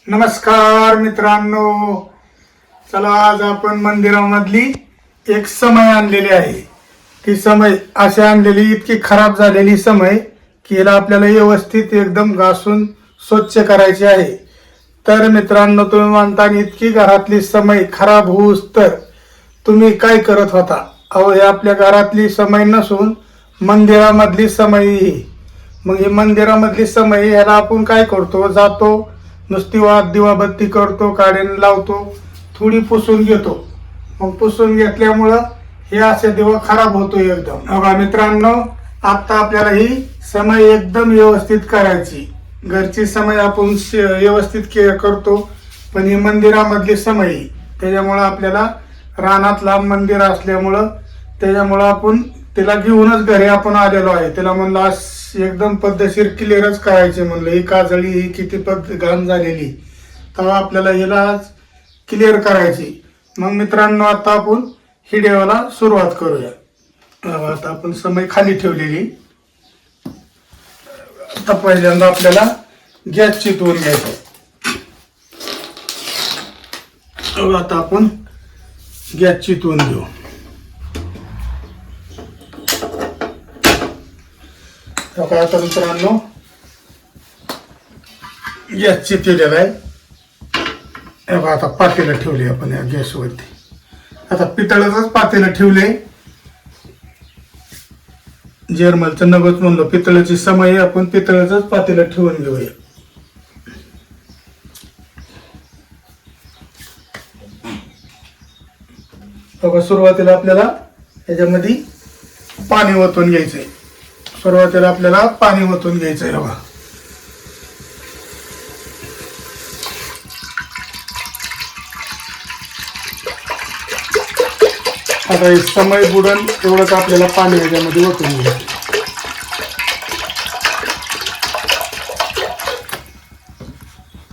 नमस्कार मित्रांनो, चला आज आपण मंदिरामधली एक समय आणलेली आहे. ती समय अशी आणलेली इतकी खराब झालेली समय की याला आपल्याला व्यवस्थित एकदम घासून स्वच्छ करायची आहे. तर मित्रांनो, तुम्ही म्हणता इतकी घरातली समय खराब होऊस तर तुम्ही काय करत होता? अहो, हे आपल्या घरातली समय नसून मंदिरामधली समय ही. मग ही मंदिरामधली समय ह्याला आपण काय करतो, जातो नुसती दिवाबत्ती करतो, काड्यान लावतो, थोडी पुसून घेतो. मग पुसून घेतल्यामुळं हे असे दिवा खराब होतो एकदम. बघा मित्रांनो, आता आपल्याला ही समय एकदम व्यवस्थित करायची. घरची समय आपण व्यवस्थित करतो, पण ही मंदिरामधली समय त्याच्यामुळं आपल्याला रानात लांब मंदिर असल्यामुळं त्याच्यामुळं आपण तिला घेऊनच घरी आपण आलेलो आहे. तिला म्हणलं एकदम पद्धतशीर क्लिअरच करायचे. म्हणलं ही काजळी ही किती घाण झालेली, तेव्हा आपल्याला हिला क्लिअर करायची. मग मित्रांनो, आता आपण ही देवाला सुरुवात करूया. आता आपण समय खाली ठेवलेली. आता पहिल्यांदा आपल्याला गॅस चितवून घ्यायचा. आता आपण गॅस चितवून घेऊ. आता मित्रांनो, गॅस चितवलेला आहे. आता पातेलं ठेवले आपण या गॅसवरती. आता पितळाचंच पातेलं ठेवले. जर्मलचं नगच म्हणलं, पितळाची समय आपण पितळाचंच पातेलं ठेवून घेऊया. बघा, सुरुवातीला आपल्याला याच्यामध्ये पाणी ओतून घ्यायचंय. सुरुवातीला आपल्याला पाणी ओतून घ्यायचंय. बघा, आता हे समय बुडन एवढंच आपल्याला पाणी याच्यामध्ये ओतून घ्यायचं.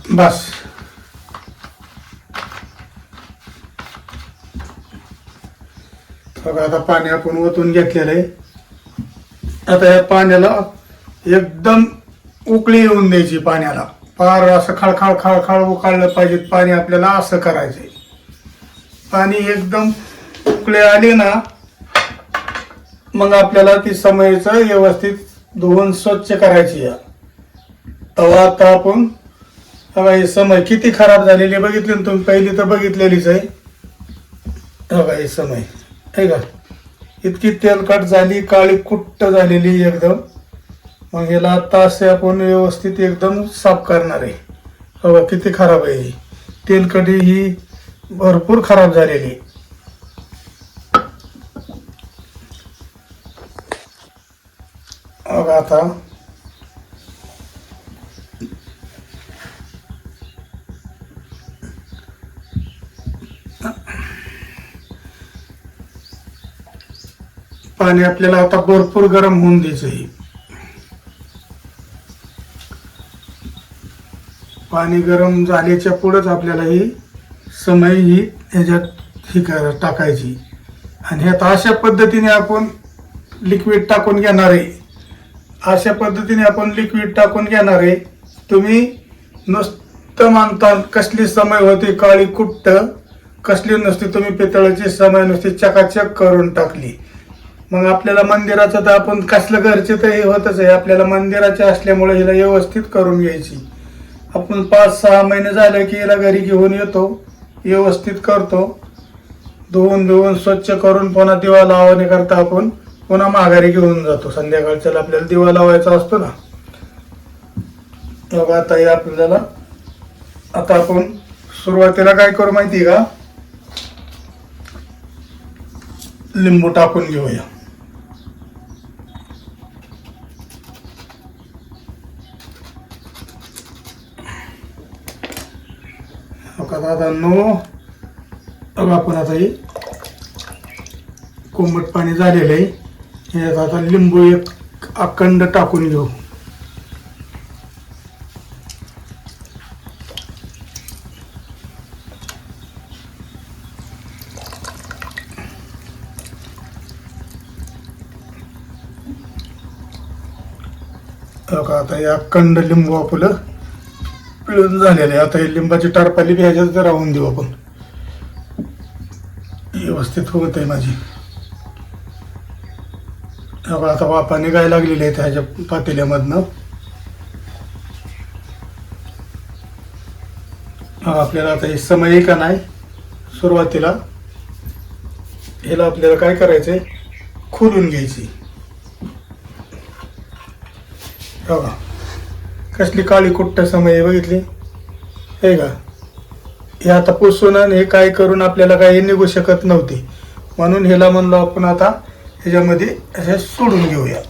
बस. बघा, आता पाणी आपण ओतून घेतलेलं आहे. आता या पाण्याला एकदम उकळी येऊन द्यायची. पाण्याला फार असं खळखळ खळखळ उकळलं पाहिजे पाणी. आपल्याला असं करायचंय. पाणी एकदम उकळी आली ना, मग आपल्याला ती समयचं व्यवस्थित धुवून स्वच्छ करायची. तेव्हा आता आपण बघा, ही समय किती खराब झालेली बघितली ना तुम्ही, पहिली तर बघितलेलीच आहे. बघा, ही समय आहे का, इतकी तेलकट झाली, काळी कुट्ट झालेली एकदम. मग याला आता असे आपण व्यवस्थित एकदम साफ करणार आहे. बघा किती खराब आहे ही तेलकटी, ही भरपूर खराब झालेली. बघा, आता पाणी आपल्याला आता भरपूर गरम होऊन द्यायचं आहे. पाणी गरम झाल्याच्या पुढेच आपल्याला ही समय ही ह्याच्यात टाकायची. आणि ह्यात अशा पद्धतीने आपण लिक्विड टाकून घेणार आहे. अशा पद्धतीने आपण लिक्विड टाकून घेणार आहे. तुम्ही नुसतं मानता कसली समय होती काळी कुट्ट, कसली नसती. तुम्ही पितळाची समय नुसती चकाचक करून टाकली. मग आपल्याला मंदिराचं तर आपण कसलं घरचे तर हे होतच आहे. आपल्याला मंदिराचे असल्यामुळे हिला व्यवस्थित करून घ्यायची. आपण 5-6 महिने झाले की हिला घरी घेऊन येतो, व्यवस्थित करतो, धुवून स्वच्छ करून पुन्हा दिवा लावण्याकरता आपण पुन्हा माघारी घेऊन जातो. संध्याकाळच्याला आपल्याला दिवा लावायचा असतो ना. बघा, आता हे आपल्याला आता आपण सुरुवातीला काय करू माहिती का, लिंबू टाकून घेऊया. दादा नो, आपण आता हे कोमट पाणी झालेलं आहे. यात आता लिंबू एक अखंड टाकून घेऊ. आता हे अखंड लिंबू आपलं पिळून झालेलं आहे. आता ही लिंबाची टारपाली बी ह्याच्यात राहून देऊ आपण. व्यवस्थित होत आहे माझी. आता वाफा निघायला लागलेली आहे ह्याच्या पातेल्यामधनं. आपल्याला आता हे समय का नाही, सुरुवातीला ह्याला आपल्याला काय करायचंय, खोलून घ्यायची. बघा कसली काळी कुट्ट समय आहे, बघितली हे का. हे आता पुसून आणि हे काय करून आपल्याला काही निघू शकत नव्हती, म्हणून ह्याला म्हणलो आपण आता ह्याच्यामध्ये असे सोडून घेऊया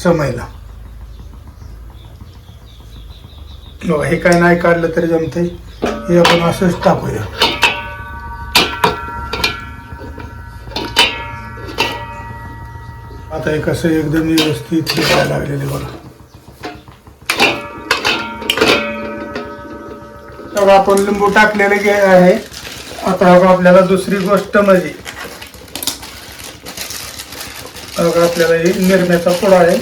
समयला. बघा हे काय नाही काढलं तरी जमतंय, हे आपण असंच टाकूया. आता हे कसं एकदम व्यवस्थित शिकायला लागलेले बघा. बघा आपण लिंबू टाकलेले आहे. आता बघा आपल्याला दुसरी गोष्ट म्हणजे बघा आपल्याला हे निरम्याचा पुडा आहे.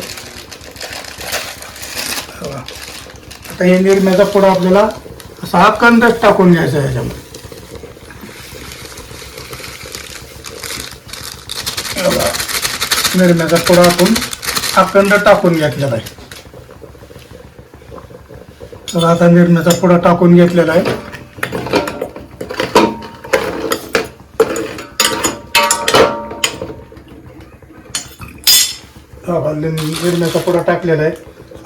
बघा आता हे निरम्याचा पुडा आपल्याला असा अखंडच टाकून घ्यायचा आहे ह्याच्यामध्ये. बघा निरम्याचा पुडा आपण अखंड टाकून घेतलेला आहे. तर आता निरम्याचा पुडा टाकून घेतलेला आहे. निरम्याचा पुडा टाकलेला आहे.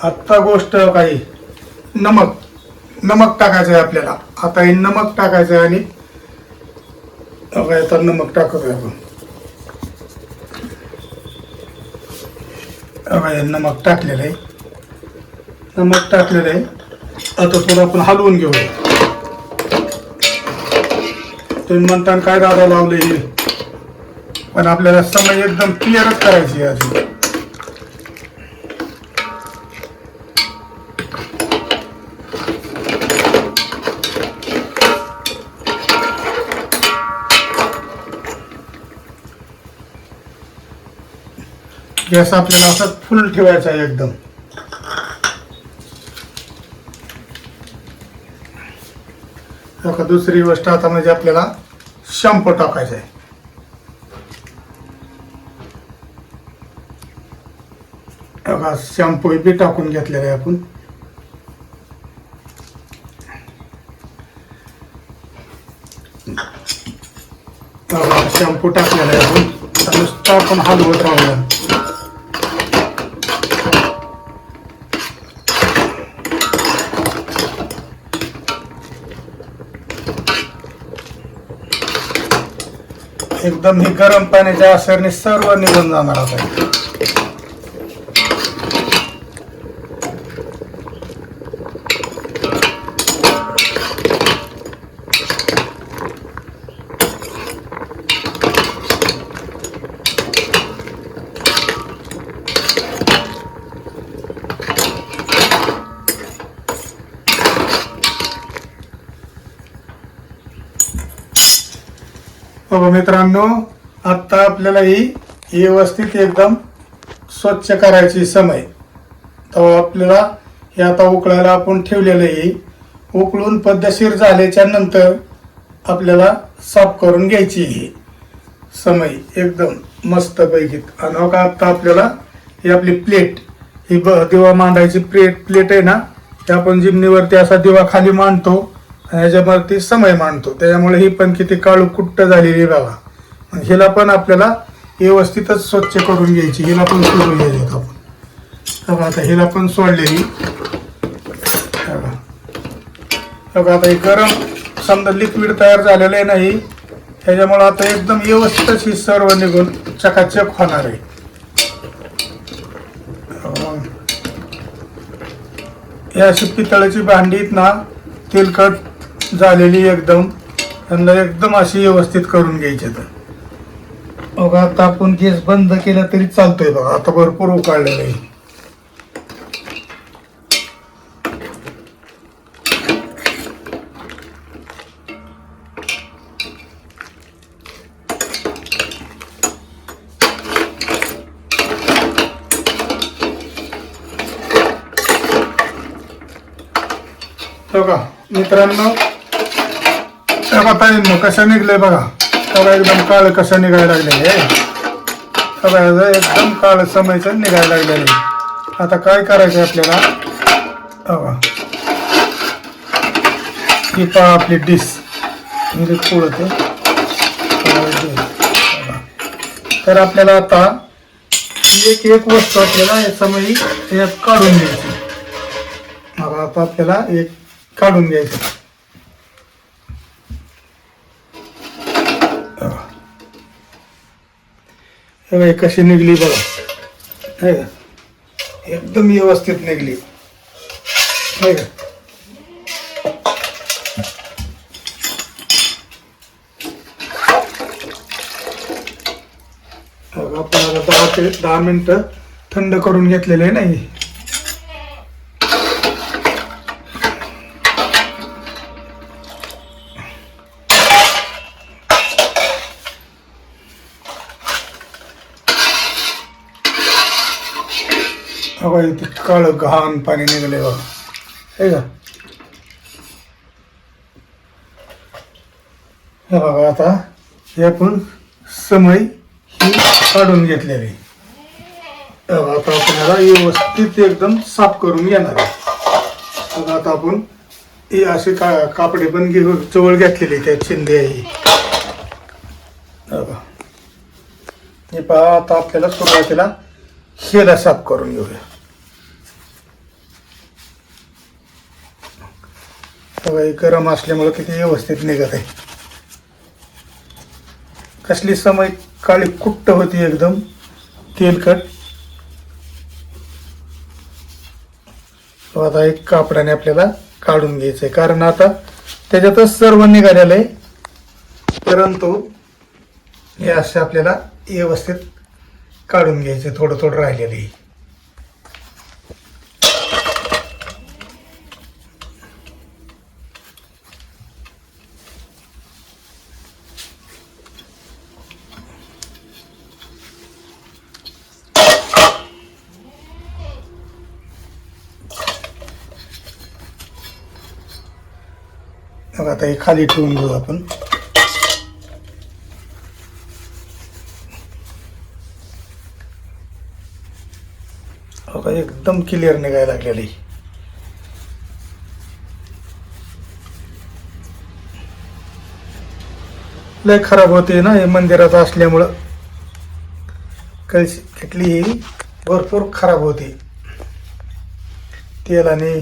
आता गोष्ट काही नमक टाकायचं आहे आपल्याला. आता हे नमक टाकायचं आहे आणि आता नमक टाकतोय आपण. नमक टाकलेलं आहे. नमक टाकलेलं आहे. आता थोडं आपण हलवून घेऊया. तुम्ही म्हणता काय दादा लावले हे, पण आपल्याला समय एकदम क्लिअरच करायची आहे अजून. गॅस आपल्याला असं फुल ठेवायचा आहे एकदम. दुसरी गोष्ट आता म्हणजे आपल्याला शॅम्पू टाकायचा आहे. बघा शॅम्पू बी टाकून घेतलेला आहे आपण. शॅम्पू टाकलेला आहे आपण. नुसतं आपण हलवत राहूया. एकदम ही गरम पाण्याच्या असरने सर्व निघून जाणार आहे. बघा मित्रांनो, आता आपल्याला ही व्यवस्थित एकदम स्वच्छ करायची समय. तर आपल्याला हे आता उकळायला आपण ठेवलेलं आहे. उकळून पद्धतशीर झाल्याच्या नंतर आपल्याला साफ करून घ्यायची ही समय एकदम मस्त पैकी. आणि का आता आपल्याला ही आपली प्लेट, ही दिवा मांडायची प्लेट आहे ना, ते आपण जिमनीवरती असा दिवा खाली मांडतो आणि ह्याच्यावरती समय मांडतो. त्याच्यामुळे ही पण किती काळू कुट्ट झालेली बघा. हिला पण आपल्याला व्यवस्थितच स्वच्छ करून घ्यायची. हिला पण सोडून घ्यायचं आपण. आता हिला पण सोडलेली. बघा आता हे गरम समजा लिक्विड तयार झालेलं आहे नाही, त्याच्यामुळे आता एकदम व्यवस्थितच ही सर्व निघून चकाचक होणार आहे. ही अशी पितळाची भांडीत ना तेलकट झालेली एकदम, त्यांना एकदम अशी व्यवस्थित करून घ्यायची. तर बघा आता आपण गॅस बंद केला तरी चालतोय. बघा आता भरपूर उकाळलेलं आहे. बघा मित्रांनो आता कसं निघलंय बघा. बघा एकदम काळ कसं निघायला लागलेलं आहे. बघा एकदम काळ समयचं निघायला लागलेलं आहे. आता काय करायचं आपल्याला, बघा ही पहा आपली डिश म्हणजे पुढं तर आपल्याला आता एक एक वस्तू आपल्याला या समयी यात काढून घ्यायची. मग आता आपल्याला एक काढून घ्यायचं. हे कशी निघली बघा, एकदम व्यवस्थित निघली. आपण 10 ते 10 मिनिटं थंड करून घेतलेलं आहे नाही. इथे काळ घाण पाणी निघले बघा, हे का. हे बघा आता हे आपण समय ही काढून घेतलेली. आता आपण याला व्यवस्थित एकदम साफ करून घेणार आहे. आता आपण हे असे कापडे पण जवळ घेतलेली त्या चिंधे आहे. हे पहा आता आपल्याला सुरुवातीला शेला साफ करून घेऊया. गरम असल्यामुळे किती व्यवस्थित निघत आहे. कसली समय काळी कुट्ट होती एकदम तेलकट. आता एक कापडाने आपल्याला काढून घ्यायचंय कारण आता त्याच्यातच सर्व निघालेलं आहे. परंतु हे असे आपल्याला व्यवस्थित काढून घ्यायचे, थोडं थोडं राहिलेलं. आता हे खाली ठेवून घेऊ आपण. एकदम क्लिअर निघायला लागलेली. लय खराब होते ना हे मंदिरात असल्यामुळं. कळशी किटली भरपूर खराब होती. तेलाने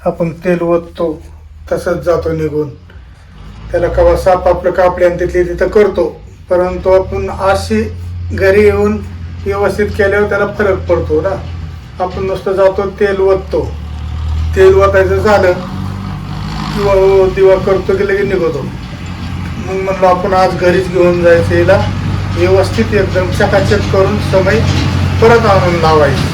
आपण तेल ओततो तसंच जातो निघून. त्याला कवा साफ आपलं कापड्यान तिथली तिथं करतो, परंतु आपण अशी घरी येऊन व्यवस्थित केल्यावर त्याला फरक पडतो ना. आपण नुसतं जातो तेल ओततो, तेल ओतायचं झालं किंवा दिवा करतो की लगेच निघतो. मग म्हणलं आपण आज घरीच घेऊन जायचं, याला व्यवस्थित एकदम चकाचक करून समय परत आणून लावायचं.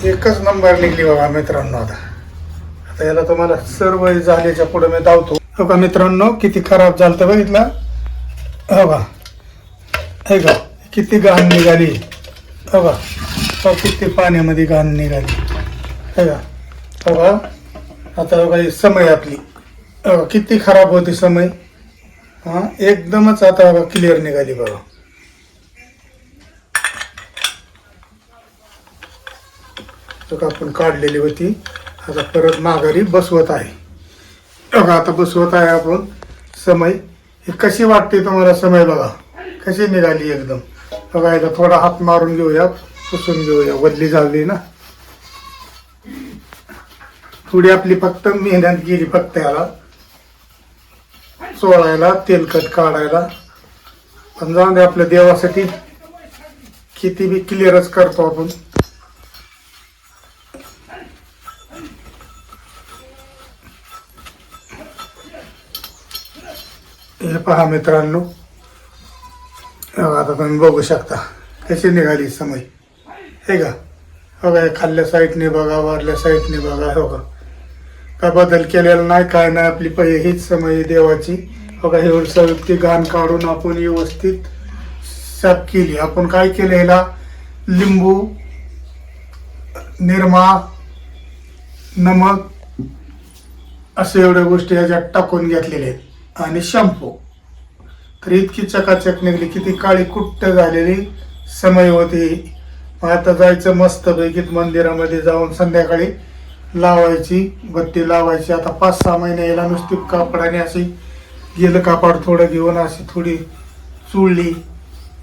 एकच नंबर निघली बघा मित्रांनो. आता याला तुम्हाला सर्व झाल्याच्या पुढे मी धावतो. हो का मित्रांनो, किती खराब झालं तर बघितलं. हो का, हे का किती घाण निघाली. हो का, किती पाण्यामध्ये घाण निघाली. हे का, हो का. आता बघा ही समय आपली किती खराब होती समय. हा एकदमच आता बघा क्लिअर निघाली बघा. आपण काढलेली होती, आता परत माघारी बसवत आहे. बघा आता बसवत आहे आपण समय. ही कशी वाटते तुम्हाला समय बघा कशी निघाली एकदम. बघा याला थोडा हात मारून घेऊया, पुसून घेऊया, वल्ली झाली ना. थोडी आपली फक्त मेहनत गेली फक्त याला चोळायला, तेलकट काढायला. पण जाऊन दे, आपल्या देवासाठी किती बी क्लिअरच करतो आपण. हे पहा मित्रांनो, आता तुम्ही बघू शकता कशी निघाली समय. हे का, हो का, खाल्ल्या साईडने बघा, वरल्या साईडने बघा. हो का, काय बदल केलेला नाही, काय नाही. आपली हीच समय देवाची. हो का, हे सगळी घाण काढून आपण व्यवस्थित साफ केली. आपण काय केलं, ह्याला लिंबू, निरमा, नमक असे एवढ्या गोष्टी ह्याच्यात टाकून घेतलेल्या आहेत आणि शॅम्पू. तर इतकी चकाचक निघली, किती काळी कुट्ट झालेली समय होती. मग आता जायचं मस्तपैकी मंदिरामध्ये जाऊन संध्याकाळी लावायची बत्ती लावायची. आता 5-6 महिने याला नुसती कापडाने अशी गेलं कापड थोडं घेऊन अशी थोडी चुळली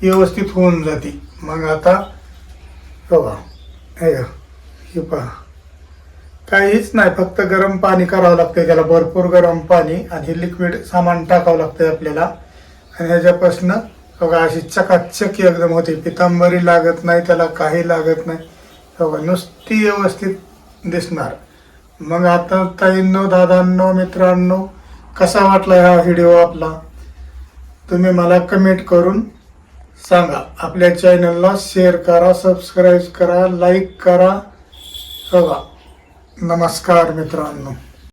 व्यवस्थित होऊन जाते. मग आता बघा हे पहा, काहीच नाही, फक्त गरम पाणी करावं लागतं त्याला, भरपूर गरम पाणी, आणि हे लिक्विड सामान टाकावं लागतं आपल्याला. आणि ह्याच्यापासनं बघा अशी चकाचक एकदम होते, पितांबरी लागत नाही त्याला, काही लागत नाही. बघा नुसती व्यवस्थित दिसणार. मग आता ताईंनो, दादांनो, मित्रांनो, कसा वाटला हा व्हिडिओ आपला, तुम्ही मला कमेंट करून सांगा. आपल्या चॅनलला शेअर करा, सबस्क्राईब करा, लाईक करा. बघा, नमस्कार मित्रांनो.